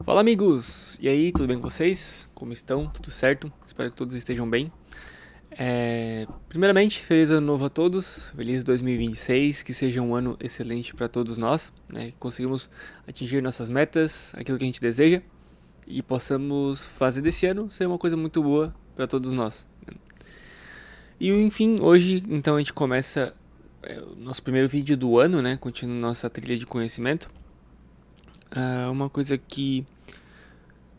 Fala amigos! E aí, tudo bem com vocês? Como estão? Tudo certo? Espero que todos estejam bem. Primeiramente, feliz ano novo a todos, feliz 2026, que seja um ano excelente para todos nós, né? Que conseguimos atingir nossas metas, aquilo que a gente deseja e possamos fazer desse ano ser uma coisa muito boa para todos nós. E enfim, hoje então a gente começa o nosso primeiro vídeo do ano, né? Continuando nossa trilha de conhecimento. Uma coisa que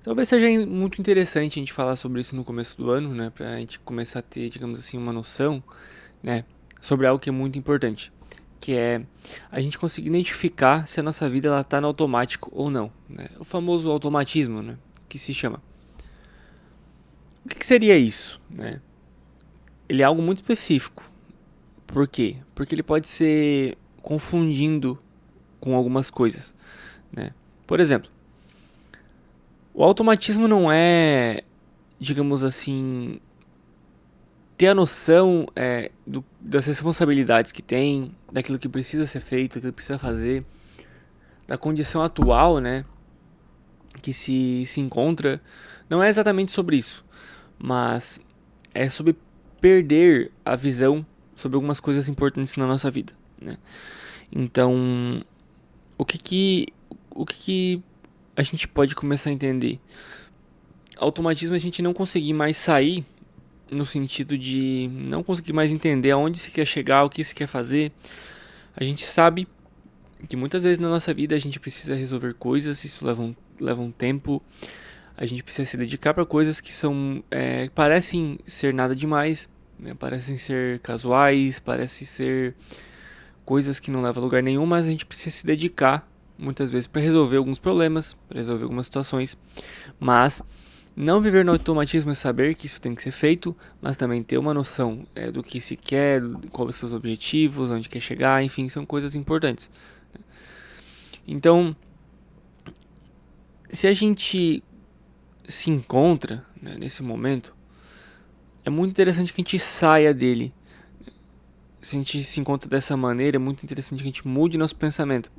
talvez seja muito interessante a gente falar sobre isso no começo do ano, né? Pra gente começar a ter, digamos assim, uma noção, né? Sobre algo que é muito importante. Que é a gente conseguir identificar se a nossa vida ela tá no automático ou não, né? O famoso automatismo, né? Que se chama. O que seria isso, né? Ele é algo muito específico. Por quê? Porque ele pode ser confundindo com algumas coisas, né? Por exemplo, o automatismo não é, digamos assim, ter a noção das responsabilidades que tem, daquilo que precisa ser feito, daquilo que precisa fazer, da condição atual, né, que se encontra, não é exatamente sobre isso, mas é sobre perder a visão sobre algumas coisas importantes na nossa vida, né? Então, o que que o que que a gente pode começar a entender? Automatismo é a gente não conseguir mais sair no sentido de não conseguir mais entender aonde se quer chegar, o que se quer fazer. A gente sabe que muitas vezes na nossa vida a gente precisa resolver coisas, isso leva um tempo, a gente precisa se dedicar para coisas que são parecem ser nada demais, né? Parecem ser casuais, parecem ser coisas que não levam a lugar nenhum, mas a gente precisa se dedicar muitas vezes para resolver alguns problemas, para resolver algumas situações, mas não viver no automatismo é saber que isso tem que ser feito, mas também ter uma noção do que se quer, quais são os objetivos, onde quer chegar, enfim, são coisas importantes. Então, se a gente se encontra, né, nesse momento, é muito interessante que a gente saia dele. Se a gente se encontra dessa maneira, é muito interessante que a gente mude nosso pensamento,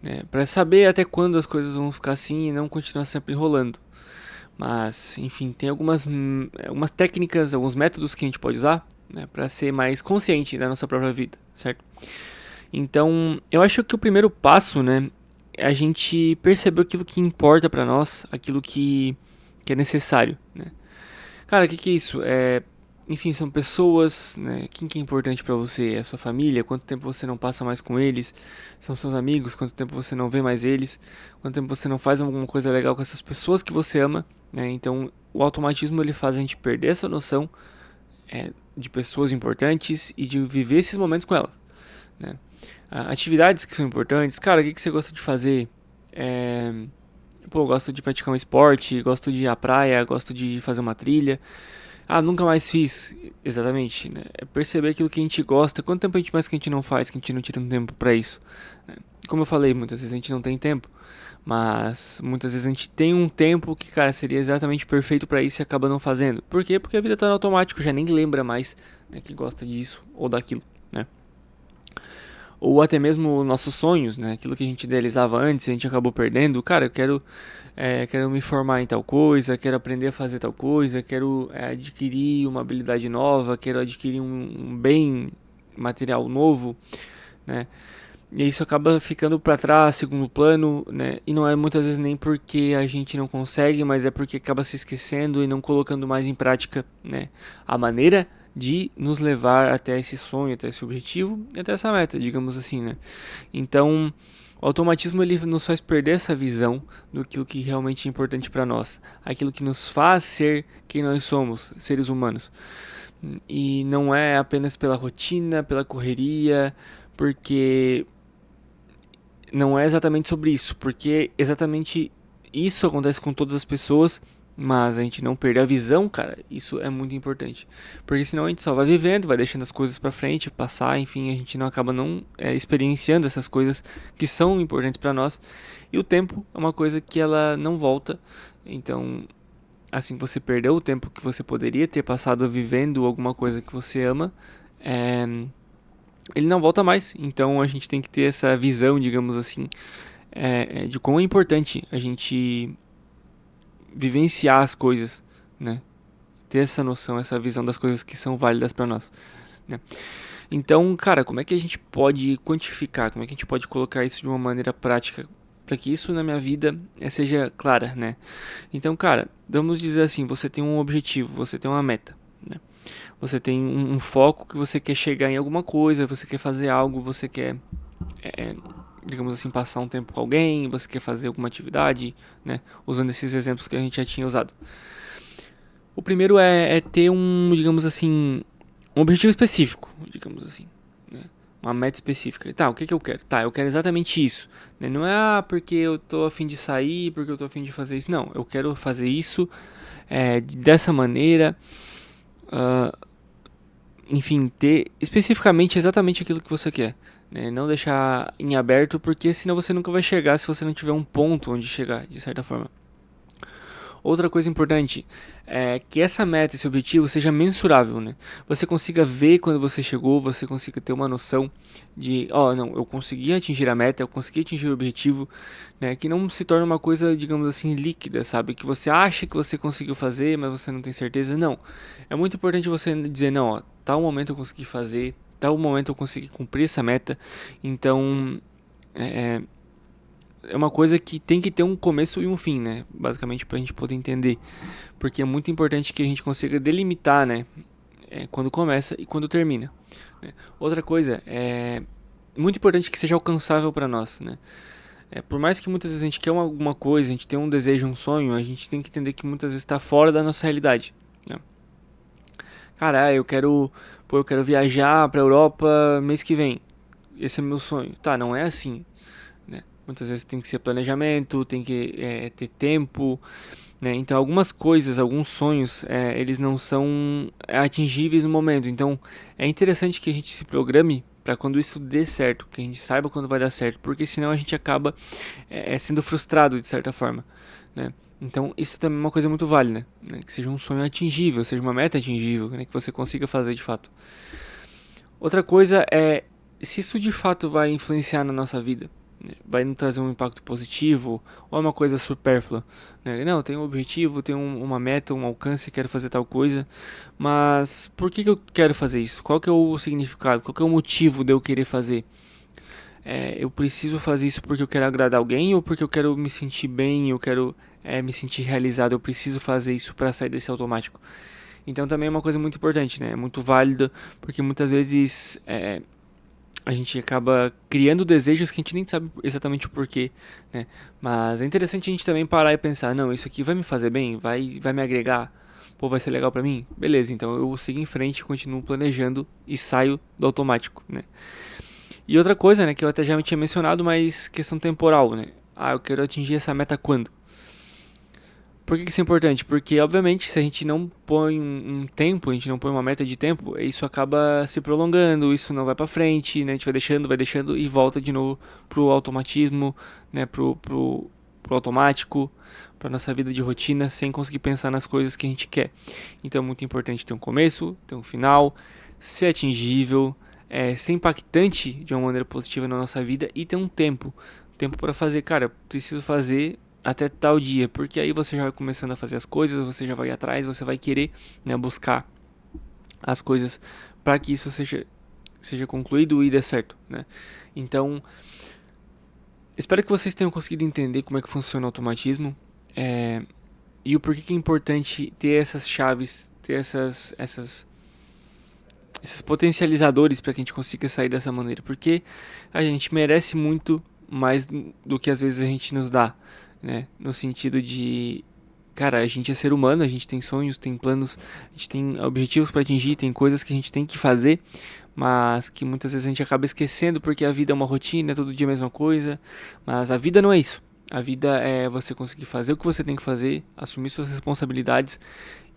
né, para saber até quando as coisas vão ficar assim e não continuar sempre enrolando. Mas, enfim, tem algumas técnicas, alguns métodos que a gente pode usar, né, para ser mais consciente da nossa própria vida, certo? Então, eu acho que o primeiro passo, né, é a gente perceber aquilo que importa para nós, aquilo que é necessário, né? Cara, o que é isso? Enfim, são pessoas, né? Quem que é importante para você? É a sua família? Quanto tempo você não passa mais com eles? São seus amigos? Quanto tempo você não vê mais eles? Quanto tempo você não faz alguma coisa legal com essas pessoas que você ama, né? Então, o automatismo ele faz a gente perder essa noção de pessoas importantes e de viver esses momentos com elas, né? Atividades que são importantes, cara, o que você gosta de fazer? É, Pô, gosto de praticar um esporte, gosto de ir à praia, gosto de fazer uma trilha. Ah, nunca mais fiz. Exatamente, né? É perceber aquilo que a gente gosta. Quanto tempo a gente mais que a gente não faz, que a gente não tira um tempo pra isso, né? Como eu falei, muitas vezes a gente não tem tempo, mas muitas vezes a gente tem um tempo que, cara, seria exatamente perfeito pra isso e acaba não fazendo. Por quê? Porque a vida tá no automático, já nem lembra mais, né, que gosta disso ou daquilo, né? Ou até mesmo nossos sonhos, né? Aquilo que a gente idealizava antes, a gente acabou perdendo. Cara, quero me formar em tal coisa, quero aprender a fazer tal coisa, quero adquirir uma habilidade nova, quero adquirir um bem material novo, né? E isso acaba ficando para trás, segundo plano, né? E não é muitas vezes nem porque a gente não consegue, mas é porque acaba se esquecendo e não colocando mais em prática, né? A maneira de nos levar até esse sonho, até esse objetivo, até essa meta, digamos assim, né? Então, o automatismo ele nos faz perder essa visão do que realmente é importante para nós, aquilo que nos faz ser quem nós somos, seres humanos. E não é apenas pela rotina, pela correria, porque não é exatamente sobre isso, porque exatamente isso acontece com todas as pessoas, mas a gente não perder a visão, cara, isso é muito importante. Porque senão a gente só vai vivendo, vai deixando as coisas pra frente, passar, enfim, a gente não acaba não experienciando essas coisas que são importantes pra nós. E o tempo é uma coisa que ela não volta. Então, assim, você perdeu o tempo que você poderia ter passado vivendo alguma coisa que você ama, é, ele não volta mais. Então a gente tem que ter essa visão, digamos assim, de como é importante a gente vivenciar as coisas, né? Ter essa noção, essa visão das coisas que são válidas para nós, né? Então, cara, como é que a gente pode quantificar? Como é que a gente pode colocar isso de uma maneira prática para que isso na minha vida seja clara, né? Então, cara, vamos dizer assim, você tem um objetivo, você tem uma meta, né? Você tem um foco que você quer chegar em alguma coisa, você quer fazer algo, você quer, é, digamos assim, passar um tempo com alguém, você quer fazer alguma atividade, né? Usando esses exemplos que a gente já tinha usado. O primeiro é ter digamos assim, um objetivo específico, digamos assim, né? Uma meta específica. Tá, o que eu quero? Tá, eu quero exatamente isso, né? Não é porque eu tô a fim de sair, porque eu tô a fim de fazer isso. Não, eu quero fazer isso dessa maneira. Uh, Enfim, ter especificamente exatamente aquilo que você quer, né? Não deixar em aberto, porque senão você nunca vai chegar se você não tiver um ponto onde chegar, de certa forma. Outra coisa importante é que essa meta, esse objetivo seja mensurável, né? Você consiga ver quando você chegou, você consiga ter uma noção de, não, eu consegui atingir a meta, eu consegui atingir o objetivo, né? Que não se torne uma coisa, digamos assim, líquida, sabe? Que você acha que você conseguiu fazer, mas você não tem certeza. Não. É muito importante você dizer, não, tal momento eu consegui fazer, tal momento eu consegui cumprir essa meta. Então, é uma coisa que tem que ter um começo e um fim, né? Basicamente pra gente poder entender. Porque é muito importante que a gente consiga delimitar, né? Quando começa e quando termina, né? Outra coisa, é muito importante que seja alcançável para nós, né? Por mais que muitas vezes a gente quer alguma coisa, a gente tem um desejo, um sonho, a gente tem que entender que muitas vezes está fora da nossa realidade, né? Cara, eu quero viajar pra Europa mês que vem. Esse é meu sonho. Tá, não é assim, né? Muitas vezes tem que ser planejamento, tem que ter tempo, né? Então algumas coisas, alguns sonhos, eles não são atingíveis no momento. Então é interessante que a gente se programe para quando isso dê certo, que a gente saiba quando vai dar certo, porque senão a gente acaba sendo frustrado de certa forma, né? Então isso também é uma coisa muito válida, né? Que seja um sonho atingível, seja uma meta atingível, né? Que você consiga fazer de fato. Outra coisa é se isso de fato vai influenciar na nossa vida, né? Vai nos trazer um impacto positivo ou é uma coisa supérflua, né? Não, eu tenho um objetivo, tenho uma meta, um alcance, quero fazer tal coisa, mas por que eu quero fazer isso? Qual que é o significado? Qual que é o motivo de eu querer fazer? Eu preciso fazer isso porque eu quero agradar alguém ou porque eu quero me sentir bem, eu quero me sentir realizado? Eu preciso fazer isso para sair desse automático. Então também é uma coisa muito importante, né? É muito válida, porque muitas vezes a gente acaba criando desejos que a gente nem sabe exatamente o porquê, né? Mas é interessante a gente também parar e pensar, não, isso aqui vai me fazer bem, vai me agregar, pô, vai ser legal pra mim? Beleza, então eu sigo em frente, continuo planejando e saio do automático, né? E outra coisa, né, que eu até já tinha mencionado, mas questão temporal, né? Eu quero atingir essa meta quando? Por que isso é importante? Porque, obviamente, se a gente não põe um tempo, a gente não põe uma meta de tempo, isso acaba se prolongando, isso não vai pra frente, né? A gente vai deixando e volta de novo pro automatismo, né? Pro automático, pra nossa vida de rotina, sem conseguir pensar nas coisas que a gente quer. Então é muito importante ter um começo, ter um final, ser atingível, ser impactante de uma maneira positiva na nossa vida e ter um tempo. Tempo para fazer, cara, preciso fazer até tal dia, porque aí você já vai começando a fazer as coisas, você já vai atrás, você vai querer, né, buscar as coisas para que isso seja concluído e dê certo, né? Então, espero que vocês tenham conseguido entender como é que funciona o automatismo e o porquê que é importante ter essas chaves, ter esses potencializadores para que a gente consiga sair dessa maneira, porque a gente merece muito mais do que às vezes a gente nos dá, né? No sentido de, cara, a gente é ser humano, a gente tem sonhos, tem planos, a gente tem objetivos para atingir, tem coisas que a gente tem que fazer, mas que muitas vezes a gente acaba esquecendo porque a vida é uma rotina, é todo dia a mesma coisa, mas a vida não é isso. A vida é você conseguir fazer o que você tem que fazer, assumir suas responsabilidades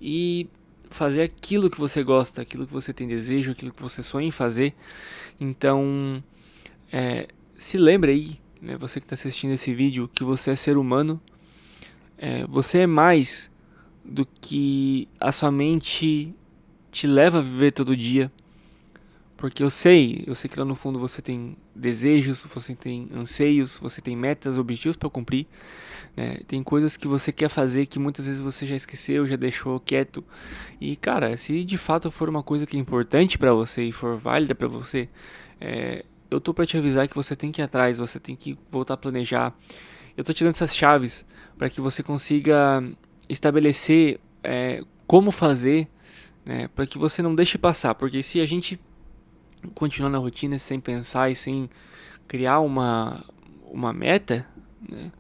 e fazer aquilo que você gosta, aquilo que você tem desejo, aquilo que você sonha em fazer. Então, se lembre aí, né, você que está assistindo esse vídeo, que você é ser humano, você é mais do que a sua mente te leva a viver todo dia. Porque eu sei que lá no fundo você tem desejos, você tem anseios, você tem metas, objetivos para cumprir, né? Tem coisas que você quer fazer que muitas vezes você já esqueceu, já deixou quieto. E cara, se de fato for uma coisa que é importante para você e for válida para você, eu tô para te avisar que você tem que ir atrás, você tem que voltar a planejar. Eu tô te dando essas chaves para que você consiga estabelecer como fazer, né? Para que você não deixe passar, porque se a gente continuar na rotina sem pensar e sem criar uma meta, né?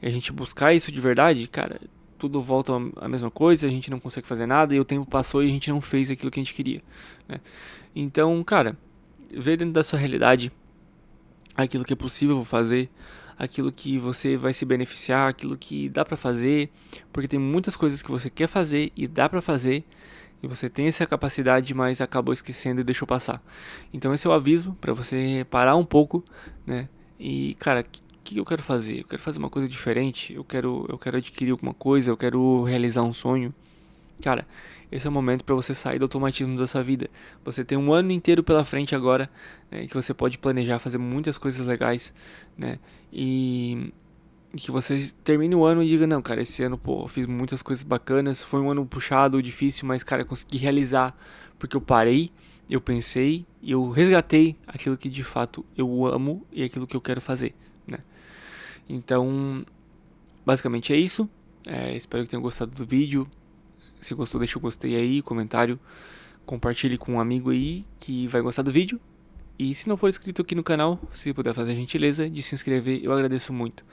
E a gente buscar isso de verdade, cara, tudo volta à mesma coisa, a gente não consegue fazer nada e o tempo passou e a gente não fez aquilo que a gente queria, né? Então, cara, vê dentro da sua realidade aquilo que é possível fazer, aquilo que você vai se beneficiar, aquilo que dá pra fazer, porque tem muitas coisas que você quer fazer e dá pra fazer e você tem essa capacidade, mas acabou esquecendo e deixou passar. Então esse é o aviso para você parar um pouco, né? E cara, que eu quero fazer? Eu quero fazer uma coisa diferente. Eu quero adquirir alguma coisa. Eu quero realizar um sonho. Cara, esse é o momento para você sair do automatismo da sua vida. Você tem um ano inteiro pela frente agora, né, que você pode planejar fazer muitas coisas legais, né? E que você termine o ano e diga, não, cara, esse ano, pô, eu fiz muitas coisas bacanas, foi um ano puxado, difícil, mas, cara, eu consegui realizar, porque eu parei, eu pensei e eu resgatei aquilo que de fato eu amo e aquilo que eu quero fazer, né? Então, basicamente é isso. Espero que tenham gostado do vídeo. Se gostou, deixa o gostei aí, comentário, compartilhe com um amigo aí que vai gostar do vídeo. E se não for inscrito aqui no canal, se puder fazer a gentileza de se inscrever, eu agradeço muito.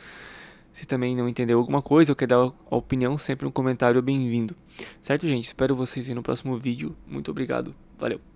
Se também não entendeu alguma coisa ou quer dar a opinião, sempre um comentário bem-vindo. Certo, gente? Espero vocês aí no próximo vídeo. Muito obrigado. Valeu.